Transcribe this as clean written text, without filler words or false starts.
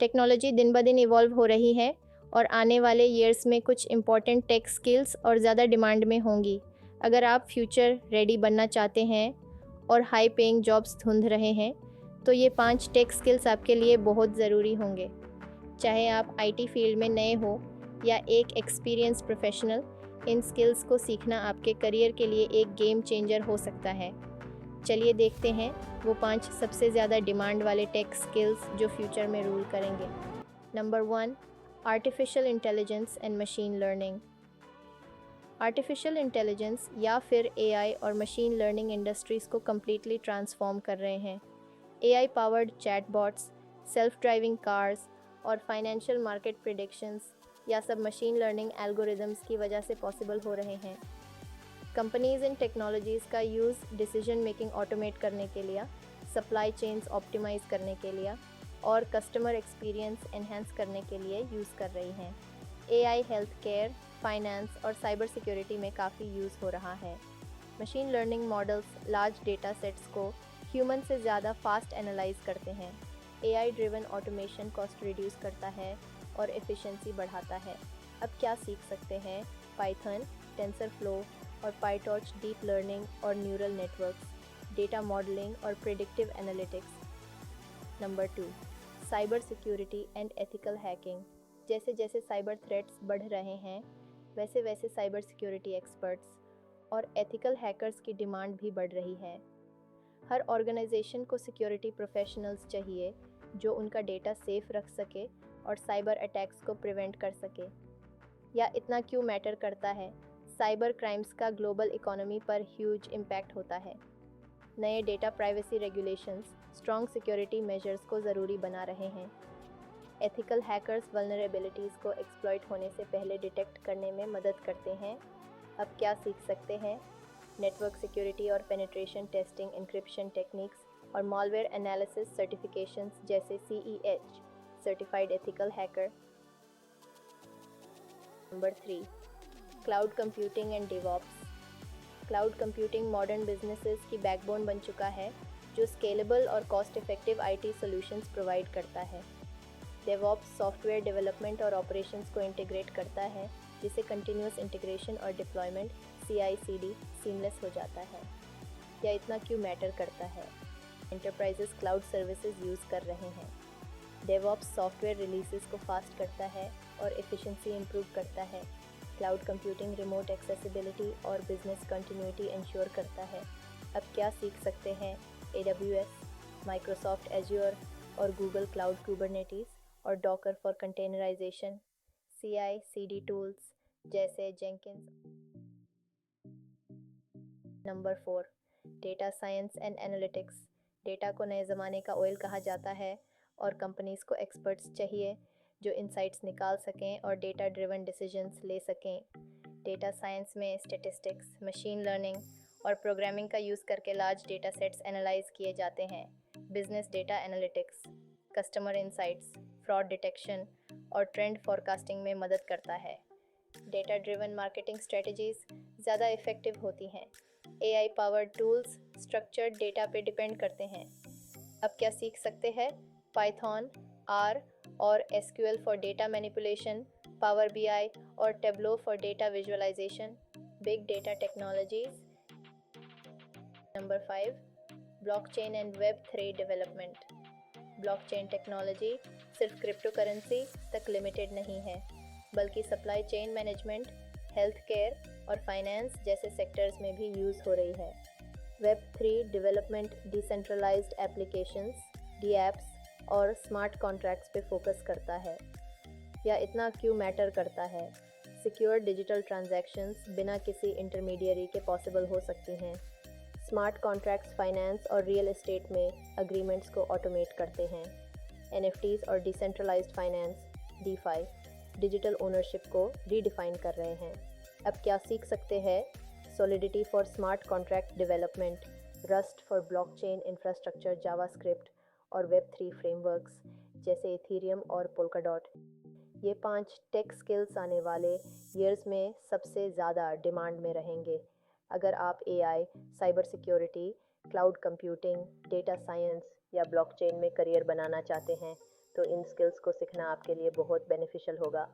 Technology दिन ब दिन इवॉल्व हो रही है और आने वाले ईयर्स में कुछ इम्पॉर्टेंट टेक स्किल्स और ज़्यादा डिमांड में होंगी। अगर आप फ्यूचर रेडी बनना चाहते हैं और हाई पेइंग जॉब्स ढूंढ रहे हैं तो ये 5 टेक स्किल्स आपके लिए बहुत ज़रूरी होंगे। चाहे आप आईटी फील्ड में नए हो या एक एक्सपीरियंस प्रोफेशनल, इन स्किल्स को सीखना आपके करियर के लिए एक गेम चेंजर हो सकता है। चलिए देखते हैं वो 5 सबसे ज़्यादा डिमांड वाले टेक स्किल्स जो फ्यूचर में रूल करेंगे। Number 1, artificial intelligence and machine learning. Artificial intelligence या फिर एआई और मशीन लर्निंग इंडस्ट्रीज़ को कम्प्लीटली ट्रांसफॉर्म कर रहे हैं। AI powered chatbots, self driving cars और फाइनेंशियल मार्केट प्रिडिक्शंस या सब मशीन लर्निंग एल्गोरिदम्स की वजह से पॉसिबल हो रहे हैं। कंपनीज इन टेक्नोलॉजीज़ का यूज़ डिसीजन मेकिंग ऑटोमेट करने के लिए, सप्लाई चेन्स ऑप्टिमाइज़ करने के लिए और कस्टमर एक्सपीरियंस एनहेंस करने के लिए यूज़ कर रही हैं। एआई हेल्थ केयर, फाइनेंस और साइबर सिक्योरिटी में काफ़ी यूज़ हो रहा है। Machine learning models large data sets को ह्यूमन से ज़्यादा फास्ट एनालाइज करते हैं। AI driven automation cost reduce करता है और एफिशिएंसी बढ़ाता है। अब क्या सीख सकते हैं? पाइथन, टेंसरफ्लो और पाइटॉर्च डीप लर्निंग और न्यूरल नेटवर्क्स, डेटा मॉडलिंग और predictive analytics. Number 2, cyber security and ethical hacking. जैसे जैसे साइबर थ्रेट्स बढ़ रहे हैं वैसे वैसे साइबर सिक्योरिटी एक्सपर्ट्स और एथिकल हैकर्स की डिमांड भी बढ़ रही है। हर ऑर्गेनाइजेशन को सिक्योरिटी प्रोफेशनल्स चाहिए जो उनका डेटा सेफ रख सके और साइबर अटैक्स को प्रिवेंट कर सके। या इतना क्यों मैटर करता है? साइबर क्राइम्स का ग्लोबल इकोनॉमी पर ह्यूज इम्पैक्ट होता है। नए data privacy regulations strong security measures को ज़रूरी बना रहे हैं। एथिकल हैकर्स वल्नरेबिलिटीज़ को एक्सप्लॉइट होने से पहले डिटेक्ट करने में मदद करते हैं। अब क्या सीख सकते हैं? नेटवर्क सिक्योरिटी और पेनिट्रेशन टेस्टिंग, इंक्रिप्शन टेक्निक्स और मॉलवेयर एनालिसिस सर्टिफिकेशंस जैसे CEH certified ethical hacker. Number 3, cloud computing and DevOps. Cloud computing modern businesses की बैकबोन बन चुका है जो स्केलेबल और cost effective IT solutions provide करता है। डेवऑप्स सॉफ्टवेयर डेवलपमेंट और ऑपरेशंस को इंटीग्रेट करता है जिससे कंटिन्यूस इंटीग्रेशन और डिप्लॉयमेंट CI/CD सीमलेस हो जाता है। या इतना क्यों मैटर करता है? एंटरप्राइजेस क्लाउड सर्विसेज यूज़ कर रहे हैं। डेवऑप्स सॉफ्टवेयर रिलीजेस को फास्ट करता है और एफिशिएंसी इंप्रूव करता है। क्लाउड कंप्यूटिंग रिमोट एक्सेसिबिलिटी और बिजनेस कंटिन्यूटी इंश्योर करता है। अब क्या सीख सकते हैं? AWS, माइक्रोसॉफ्ट एज्योर और गूगल क्लाउड कुबरनेटिस और Docker for containerization, CI/CD tools जैसे Jenkins. Number 4, data science and analytics. Data को नए ज़माने का ऑयल कहा जाता है और कंपनीज़ को एक्सपर्ट्स चाहिए जो इंसाइट्स निकाल सकें और डेटा ड्रिवन डिसीजंस ले सकें। डेटा साइंस में स्टैटिस्टिक्स, मशीन लर्निंग और प्रोग्रामिंग का यूज़ करके लार्ज डेटा सेट्स एनालाइज किए जाते हैं। Business data analytics customer insights, fraud detection और ट्रेंड फॉरकास्टिंग में मदद करता है। डेटा ड्रिवन मार्केटिंग स्ट्रेटजीज ज़्यादा इफ़ेक्टिव होती हैं। AI powered tools structured data पे डिपेंड करते हैं। अब क्या सीख सकते हैं? पाइथन, R और SQL for data manipulation, power BI और tableau for data visualisation, big data technologies. Number 5, blockchain and Web3 development. Blockchain technology सिर्फ क्रिप्टो करेंसी तक लिमिटेड नहीं है बल्कि supply chain management, health care और फाइनेंस जैसे sectors में भी यूज़ हो रही है। Web3 development decentralised applications, DApps और स्मार्ट कॉन्ट्रैक्ट्स पे फोकस करता है। या इतना क्यों मैटर करता है? सिक्योर डिजिटल ट्रांजैक्शंस बिना किसी इंटरमीडियरी के पॉसिबल हो सकती हैं। स्मार्ट कॉन्ट्रैक्ट्स फाइनेंस और रियल एस्टेट में अग्रीमेंट्स को ऑटोमेट करते हैं। NFTs और decentralised finance, DeFi digital ownership को रीडिफाइन कर रहे हैं। अब क्या सीख सकते हैं? Solidity for smart contract development, Rust for blockchain infrastructure, JavaScript और Web3 फ्रेमवर्क्स जैसे इथीरियम और पोल्काडॉट। ये 5 टेक स्किल्स आने वाले ईयर्स में सबसे ज़्यादा डिमांड में रहेंगे। अगर आप AI, cyber security, cloud computing, data science या ब्लॉकचेन में करियर बनाना चाहते हैं तो इन स्किल्स को सीखना आपके लिए बहुत बेनिफिशियल होगा।